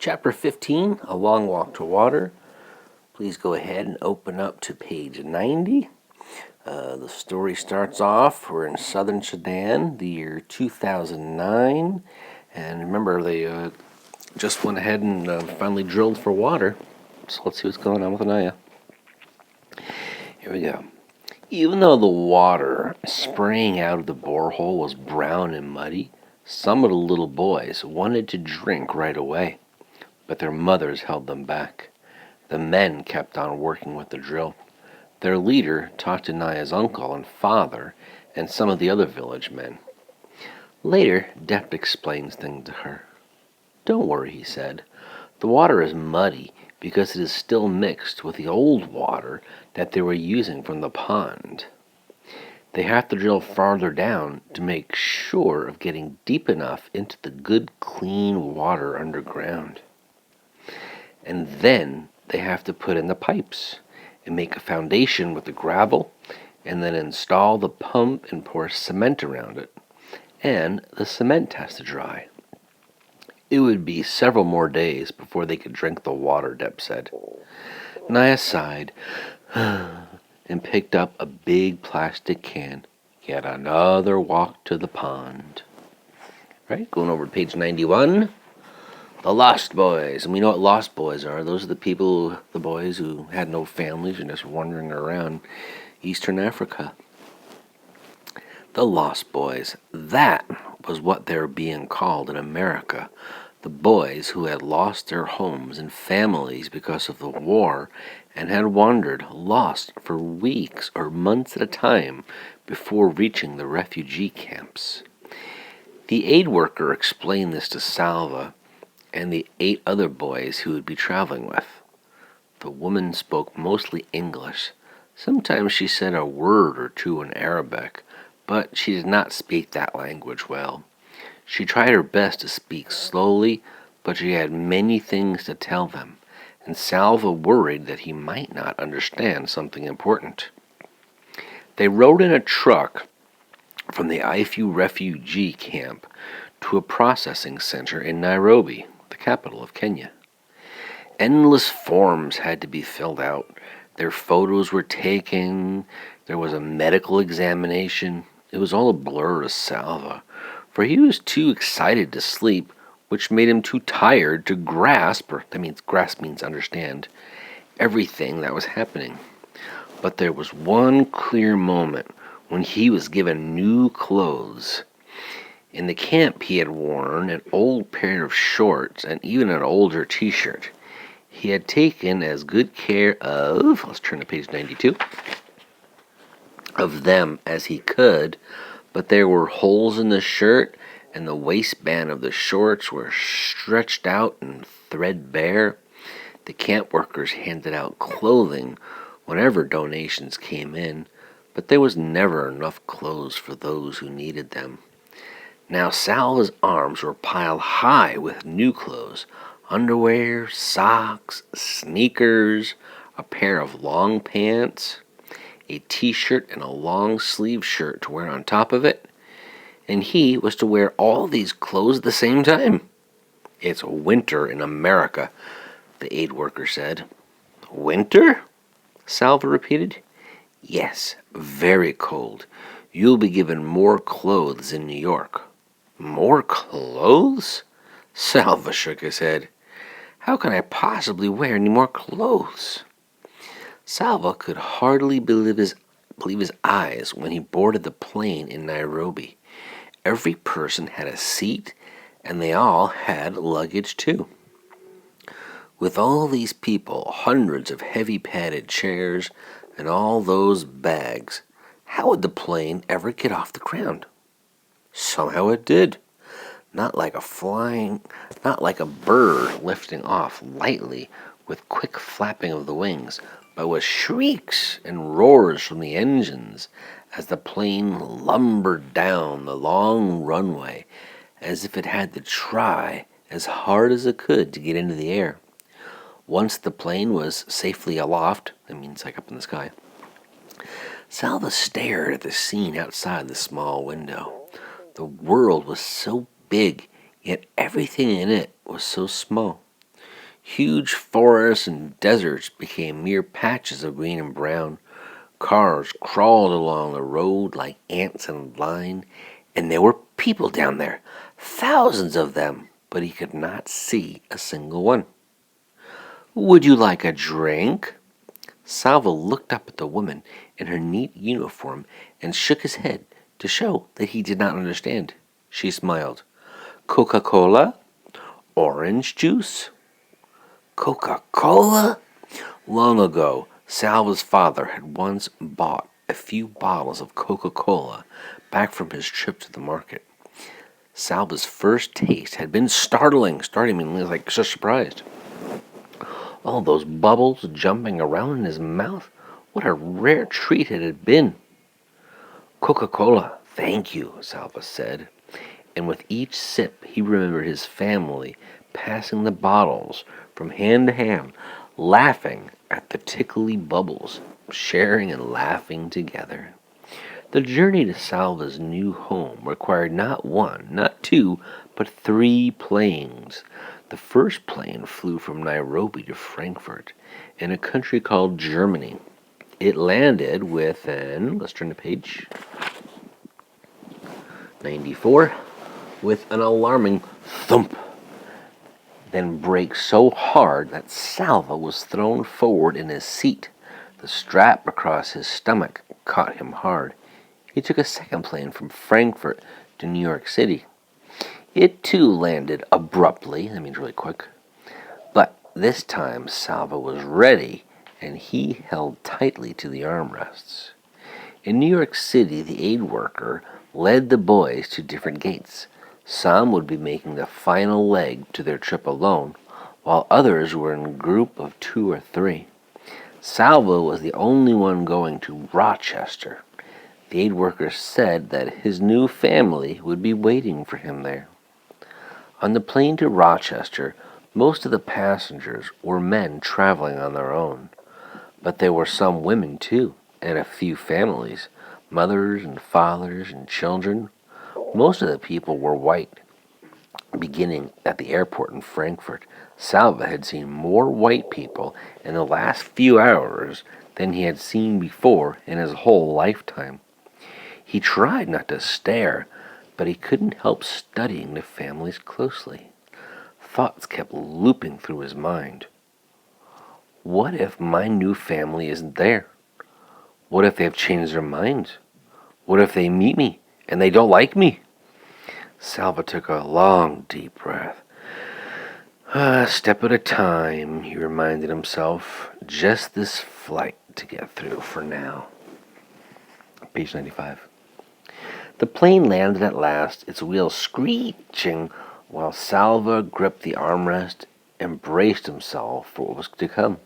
Chapter 15, A Long Walk to Water. Please go ahead and open up to page 90. The story starts off, we're in southern Sudan, the year 2009. And remember, they just went ahead and finally drilled for water. So let's see what's going on with Anaya. Here we go. Even though the water spraying out of the borehole was brown and muddy, some of the little boys wanted to drink right away, but their mothers held them back. The men kept on working with the drill. Their leader talked to Naya's uncle and father and some of the other village men. Later, Dept explains things to her. "Don't worry," he said. "The water is muddy because it is still mixed with the old water that they were using from the pond. They have to drill farther down to make sure of getting deep enough into the good, clean water underground. And then they have to put in the pipes and make a foundation with the gravel and then install the pump and pour cement around it. And the cement has to dry. It would be several more days before they could drink the water," Dept said. Naya sighed and picked up a big plastic can. Yet another walk to the pond. Right, going over to page 91. The Lost Boys. And we know what Lost Boys are. Those are the boys who had no families and just wandering around Eastern Africa. The Lost Boys. That was what they were being called in America. The boys who had lost their homes and families because of the war and had wandered lost for weeks or months at a time before reaching the refugee camps. The aid worker explained this to Salva and the 8 other boys who would be traveling with. The woman spoke mostly English. Sometimes she said a word or two in Arabic, but she did not speak that language well. She tried her best to speak slowly, but she had many things to tell them, and Salva worried that he might not understand something important. They rode in a truck from the Ifu refugee camp to a processing center in Nairobi, the capital of Kenya. Endless forms had to be filled out. Their photos were taken. There was a medical examination. It was all a blur to Salva, for he was too excited to sleep, which made him too tired to grasp means understand, everything that was happening. But there was one clear moment when he was given new clothes. In the camp he had worn an old pair of shorts and even an older t-shirt. He had taken as good care of, let's turn to page 92, of them as he could, but there were holes in the shirt and the waistband of the shorts were stretched out and threadbare. The camp workers handed out clothing whenever donations came in, but there was never enough clothes for those who needed them. Now Salva's arms were piled high with new clothes, underwear, socks, sneakers, a pair of long pants, a t-shirt and a long-sleeve shirt to wear on top of it, and he was to wear all these clothes at the same time. "It's winter in America," the aid worker said. "Winter?" Salva repeated. "Yes, very cold. You'll be given more clothes in New York." "More clothes?" Salva shook his head. "How can I possibly wear any more clothes?" Salva could hardly believe his eyes when he boarded the plane in Nairobi. Every person had a seat, and they all had luggage too. With all these people, hundreds of heavy padded chairs, and all those bags, how would the plane ever get off the ground? Somehow it did. Not like a bird lifting off lightly with quick flapping of the wings, but with shrieks and roars from the engines as the plane lumbered down the long runway as if it had to try as hard as it could to get into the air. Once the plane was safely aloft, that means like up in the sky, Salva stared at the scene outside the small window. The world was so big, yet everything in it was so small. Huge forests and deserts became mere patches of green and brown. Cars crawled along the road like ants in a line, and there were people down there, thousands of them, but he could not see a single one. "Would you like a drink?" Salvo looked up at the woman in her neat uniform and shook his head to show that he did not understand. She smiled. "Coca-Cola? Orange juice?" Coca-Cola? Long ago, Salva's father had once bought a few bottles of Coca-Cola back from his trip to the market. Salva's first taste had been startling him, like so surprised. All those bubbles jumping around in his mouth, what a rare treat it had been. "Coca-Cola, thank you," Salva said, and with each sip he remembered his family passing the bottles from hand to hand, laughing at the tickly bubbles, sharing and laughing together. The journey to Salva's new home required not one, not two, but 3 planes. The first plane flew from Nairobi to Frankfurt, in a country called Germany. It landed within, let's turn the page, 94, with an alarming thump, then braked so hard that Salva was thrown forward in his seat. The strap across his stomach caught him hard. He took a second plane from Frankfurt to New York City. It too landed abruptly, that means really quick, but this time Salva was ready and he held tightly to the armrests. In New York City, the aid worker led the boys to different gates. Some would be making the final leg to their trip alone, while others were in a group of 2 or 3. Salva was the only one going to Rochester. The aid worker said that his new family would be waiting for him there. On the plane to Rochester, most of the passengers were men traveling on their own, but there were some women too, and a few families, mothers and fathers and children. Most of the people were white. Beginning at the airport in Frankfurt, Salva had seen more white people in the last few hours than he had seen before in his whole lifetime. He tried not to stare, but he couldn't help studying the families closely. Thoughts kept looping through his mind. What if my new family isn't there? What if they have changed their minds? What if they meet me and they don't like me? Salva took a long, deep breath. A step at a time, he reminded himself. Just this flight to get through for now. Page 95. The plane landed at last, its wheels screeching, while Salva gripped the armrest and braced himself for what was to come.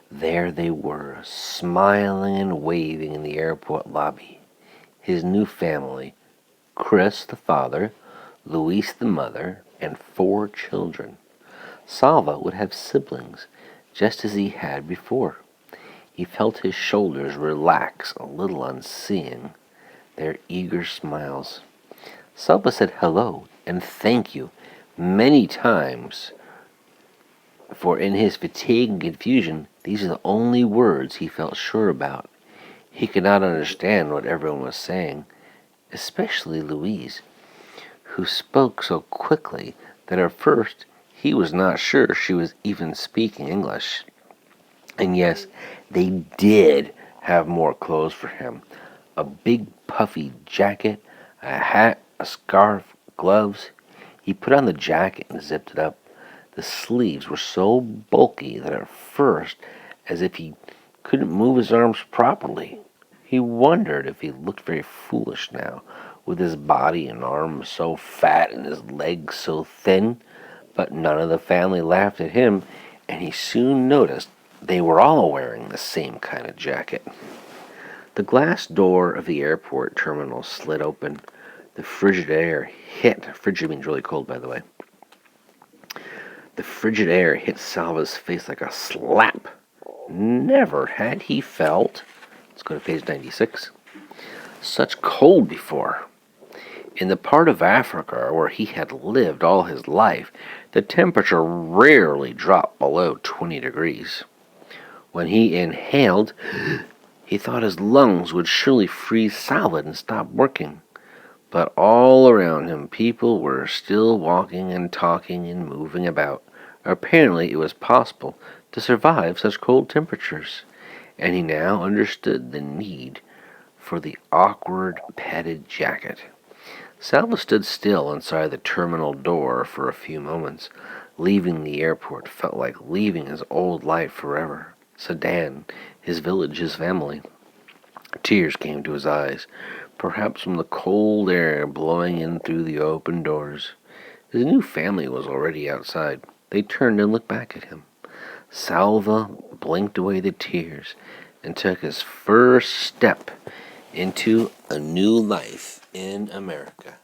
There they were, smiling and waving in the airport lobby. His new family, Chris the father, Louise the mother, and 4 children. Salva would have siblings, just as he had before. He felt his shoulders relax a little on seeing their eager smiles. Salva said hello and thank you many times, for in his fatigue and confusion, these are the only words he felt sure about. He could not understand what everyone was saying, especially Louise, who spoke so quickly that at first he was not sure she was even speaking English. And yes, they did have more clothes for him. A big puffy jacket, a hat, a scarf, gloves. He put on the jacket and zipped it up. The sleeves were so bulky that at first, as if he couldn't move his arms properly. He wondered if he looked very foolish now, with his body and arms so fat and his legs so thin. But none of the family laughed at him, and he soon noticed they were all wearing the same kind of jacket. The glass door of the airport terminal slid open. The frigid air hit. Frigid means really cold, by the way. The frigid air hit Salva's face like a slap. Never had he felt, let's go to page 96, such cold before. In the part of Africa where he had lived all his life, the temperature rarely dropped below 20 degrees. When he inhaled, he thought his lungs would surely freeze solid and stop working. But all around him, people were still walking and talking and moving about. Apparently, it was possible to survive such cold temperatures, and he now understood the need for the awkward padded jacket. Salva stood still inside the terminal door for a few moments. Leaving the airport felt like leaving his old life forever. Sudan, his village, his family. Tears came to his eyes, perhaps from the cold air blowing in through the open doors. His new family was already outside. They turned and looked back at him. Salva blinked away the tears and took his first step into a new life in America.